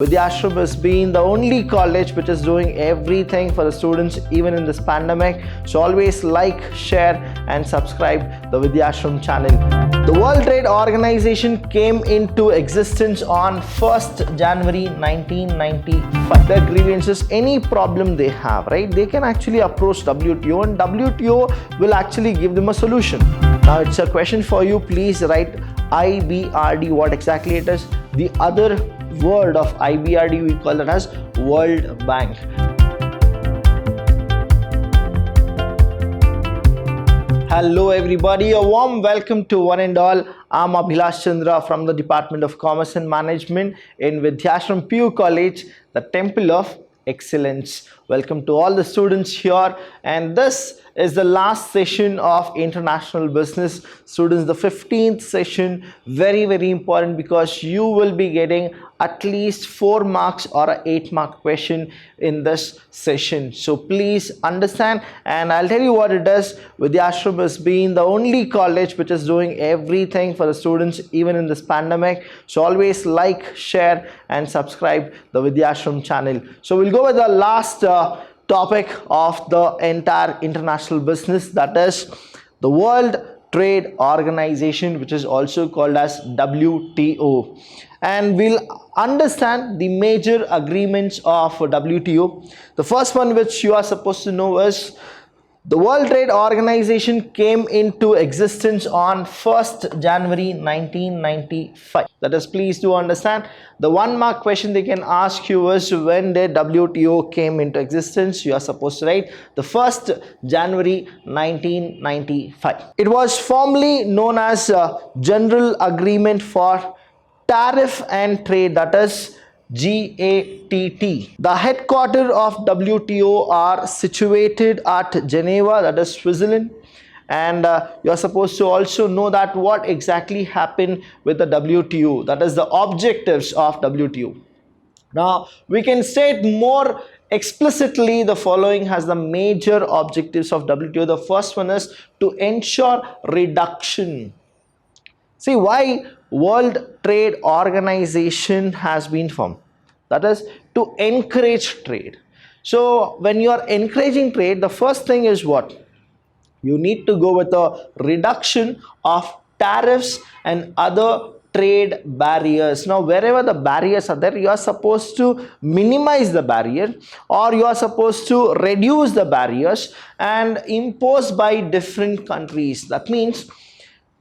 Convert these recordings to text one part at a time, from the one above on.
Vidhyaashram has been the only college which is doing everything for the students even in this pandemic. So always like, share and subscribe the Vidhyaashram channel. The World Trade Organization came into existence on 1st January 1995. Their grievances, any problem they have, right? They can actually approach WTO and WTO will actually give them a solution. Now it's a question for you. Please write IBRD, what exactly it is. The other word of IBRD we call it as World Bank. Hello everybody, a warm welcome to one and all. I'm Abhilash Chandra from the Department of Commerce and Management in Vidhyaashram PU College, the Temple of Excellence. Welcome to all the students here, and this is the last session of International Business. Students, the 15th session, very important because you will be getting at least 4 marks or an 8-mark question in this session. So please understand, and I'll tell you what it is. Vidhyaashram has been the only college which is doing everything for the students even in this pandemic. So always like, share and subscribe the Vidhyaashram channel. So we'll go with the last topic of the entire international business, that is the World Trade Organization, which is also called as WTO, and we'll understand the major agreements of WTO. The first one which you are supposed to know is the World Trade Organization came into existence on 1st January 1995. That is, please do understand, the 1-mark question they can ask you is when did WTO came into existence. You are supposed to write the 1st January 1995. It was formerly known as General Agreement for Tariff and Trade, that is GATT. The headquarters of WTO are situated at Geneva, that is Switzerland, and you are supposed to also know that what exactly happened with the WTO, that is the objectives of WTO. Now we can state more explicitly the following has the major objectives of WTO. The first one is to ensure reduction. See why World Trade Organization has been formed, that is to encourage trade. So when you are encouraging trade, the first thing is what? You need to go with a reduction of tariffs and other trade barriers. Now wherever the barriers are there, you are supposed to minimize the barrier, or you are supposed to reduce the barriers and impose by different countries. That means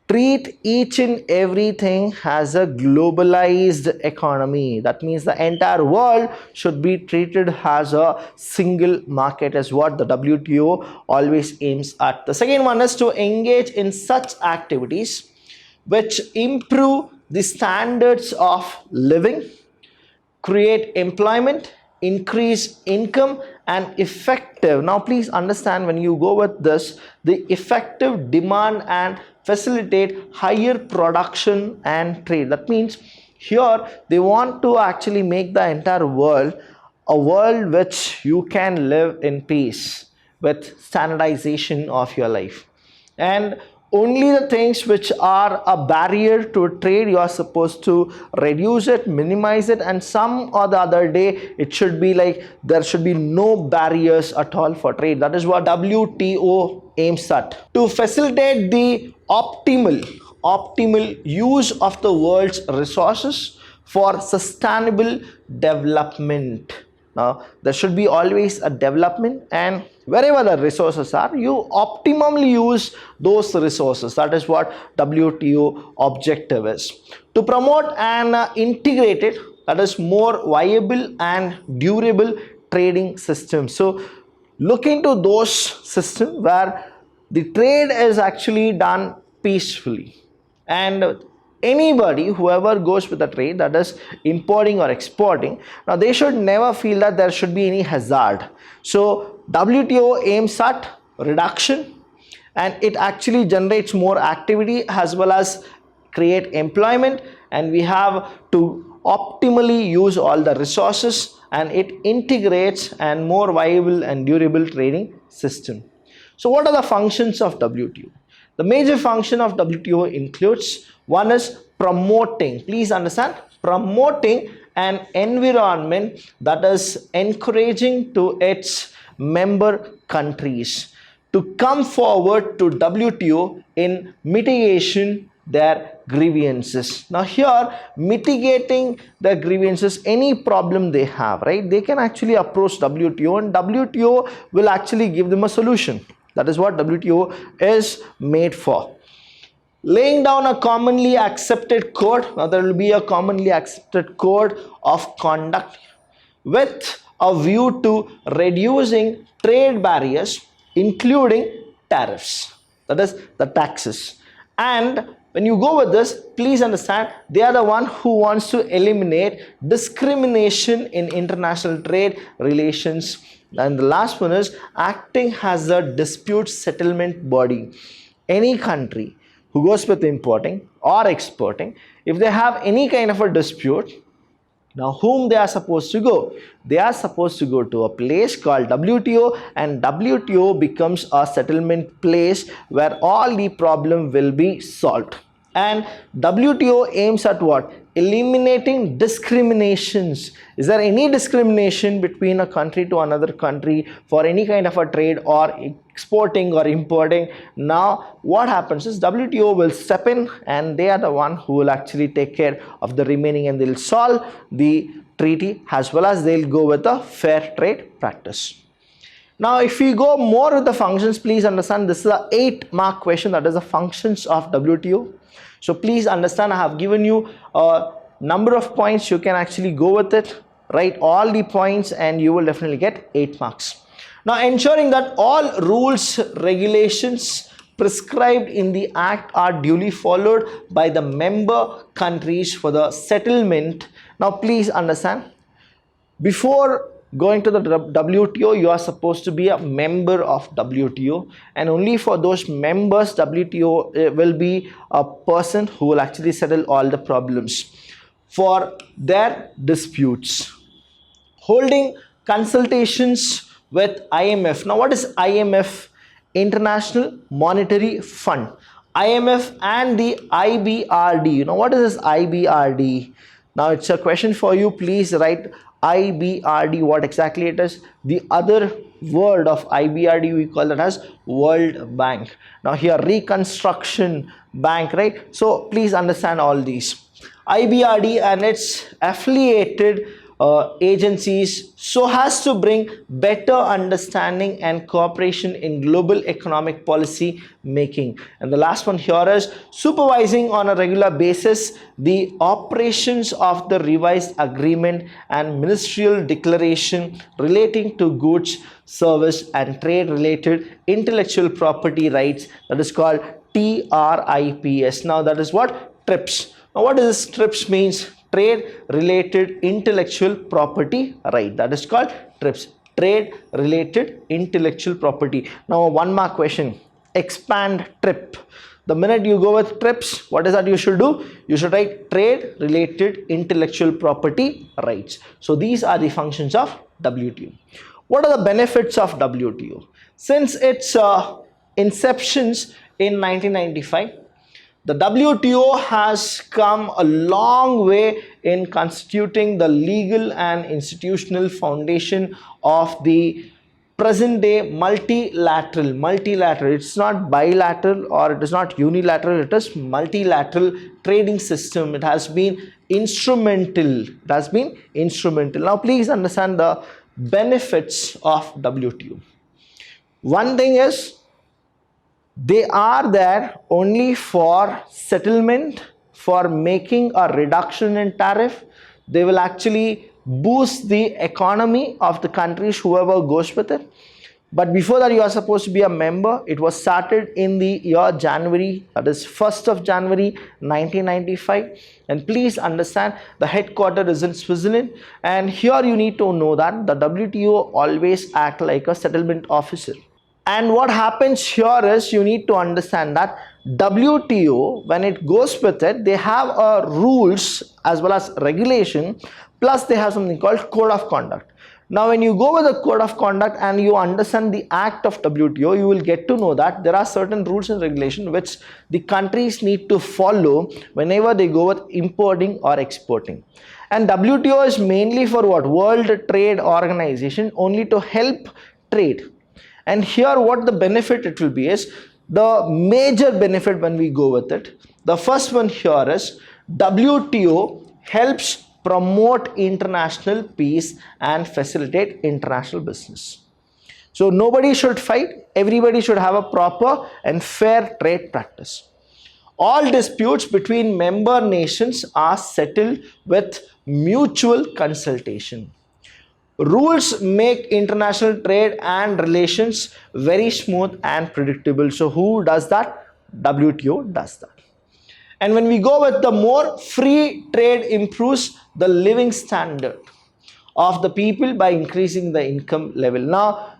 treat each and everything as a globalized economy. That means the entire world should be treated as a single market, is what the WTO always aims at. The second one is to engage in such activities which improve the standards of living, create employment, increase income and effective. Now please understand, when you go with this, the effective demand and facilitate higher production and trade. That means here they want to actually make the entire world a world which you can live in peace with standardization of your life, and only the things which are a barrier to trade you are supposed to reduce it, minimize it, and some or the other day it should be like there should be no barriers at all for trade. That is what WTO aims at. To facilitate the optimal use of the world's resources for sustainable development. Now there should be always a development, and wherever the resources are, you optimally use those resources. That is what WTO objective is. To promote an integrated, that is more viable and durable trading system. So look into those systems where the trade is actually done peacefully, and anybody whoever goes with the trade, that is importing or exporting, now they should never feel that there should be any hazard. So WTO aims at reduction, and it actually generates more activity as well as create employment, and we have to optimally use all the resources, and it integrates and more viable and durable trading system. So what are the functions of WTO? The major function of WTO includes, one is promoting, please understand, promoting an environment that is encouraging to its member countries to come forward to WTO in mitigation their grievances. Now here, mitigating the grievances, any problem they have, right, they can actually approach WTO, and WTO will actually give them a solution. That is what WTO is made for. Laying down a commonly accepted code. Now there will be a commonly accepted code of conduct with a view to reducing trade barriers, including tariffs, that is the taxes. And when you go with this, please understand, they are the one who wants to eliminate discrimination in international trade relations. And the last one is acting as a dispute settlement body. Any country who goes with importing or exporting, if they have any kind of a dispute, now whom they are supposed to go? They are supposed to go to a place called WTO, and WTO becomes a settlement place where all the problem will be solved. And WTO aims at what? Eliminating discriminations. Is there any discrimination between a country to another country for any kind of a trade or exporting or importing? Now what happens is WTO will step in, and they are the one who will actually take care of the remaining, and they'll solve the treaty, as well as they'll go with a fair trade practice. Now if we go more with the functions, please understand this is a 8-mark question, that is the functions of WTO. So please understand, I have given you a number of points. You can actually go with it, write all the points, and you will definitely get 8 marks. Now ensuring that all rules, regulations prescribed in the act are duly followed by the member countries for the settlement. Now please understand, before going to the WTO, you are supposed to be a member of WTO, and only for those members WTO will be a person who will actually settle all the problems for their disputes. Holding consultations with IMF. Now what is IMF? International Monetary Fund. IMF and the IBRD. You know what is this IBRD? Now it's a question for you. Please write IBRD, what exactly it is. The other word of IBRD, we call it as World Bank. Now here, Reconstruction Bank, right? So please understand all these. IBRD and its affiliated agencies so has to bring better understanding and cooperation in global economic policy making. And the last one here is supervising on a regular basis the operations of the revised agreement and ministerial declaration relating to goods, service and trade related intellectual property rights, that is called TRIPS. Now that is what? TRIPS. Now what does this TRIPS means? Trade related intellectual property right, that is called TRIPS. Trade related intellectual property. Now a 1-mark question, expand TRIP. The minute you go with TRIPS, what is that you should do? You should write trade related intellectual property rights. So these are the functions of WTO. What are the benefits of WTO? Since its inceptions in 1995, the WTO has come a long way in constituting the legal and institutional foundation of the present day multilateral. It's not bilateral or it is not unilateral, it is multilateral trading system. It has been instrumental. Now please understand the benefits of WTO. One thing is, they are there only for settlement, for making a reduction in tariff. They will actually boost the economy of the countries, whoever goes with it. But before that, you are supposed to be a member. It was started in the year January, that is 1st of January 1995. And please understand, the headquarters is in Switzerland. And here you need to know that the WTO always act like a settlement officer. And what happens here is, you need to understand that WTO, when it goes with it, they have rules as well as regulation, plus they have something called code of conduct. Now when you go with the code of conduct and you understand the act of WTO, you will get to know that there are certain rules and regulations which the countries need to follow whenever they go with importing or exporting. And WTO is mainly for what? World Trade Organization, only to help trade. And here what the benefit it will be is, the major benefit when we go with it, the first one here is WTO helps promote international peace and facilitate international business. So nobody should fight, everybody should have a proper and fair trade practice. All disputes between member nations are settled with mutual consultation. Rules make international trade and relations very smooth and predictable. So who does that? WTO does that. And when we go with the more, free trade improves the living standard of the people by increasing the income level. Now,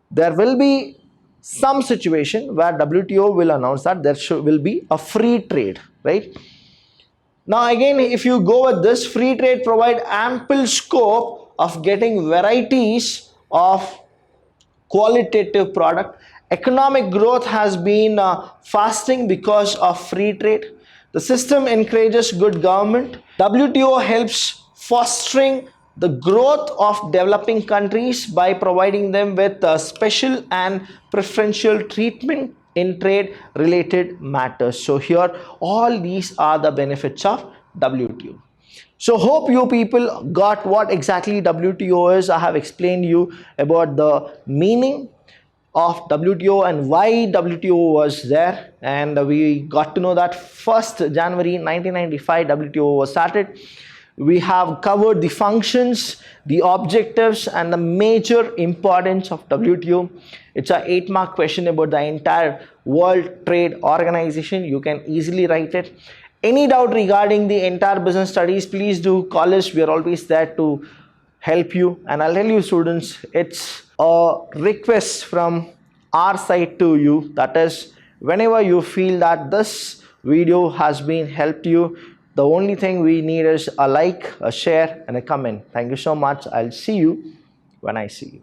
there will be some situation where WTO will announce that there will be a free trade, right? Now again, if you go with this, free trade provide ample scope of getting varieties of qualitative product. Economic growth has been fasting because of free trade. The system encourages good government. WTO helps fostering the growth of developing countries by providing them with special and preferential treatment in trade related matters. So here all these are the benefits of WTO. So hope you people got what exactly WTO is. I have explained you about the meaning of WTO and why WTO was there, and we got to know that 1st January 1995 WTO was started. We have covered the functions, the objectives, and the major importance of WTO. It's a 8-mark question about the entire World Trade Organization. You can easily write it. Any doubt regarding the entire business studies, please do call us. We are always there to help you. And I'll tell you students, it's a request from our side to you. That is, whenever you feel that this video has been helped you, the only thing we need is a like, a share, and a comment. Thank you so much. I'll see you when I see you.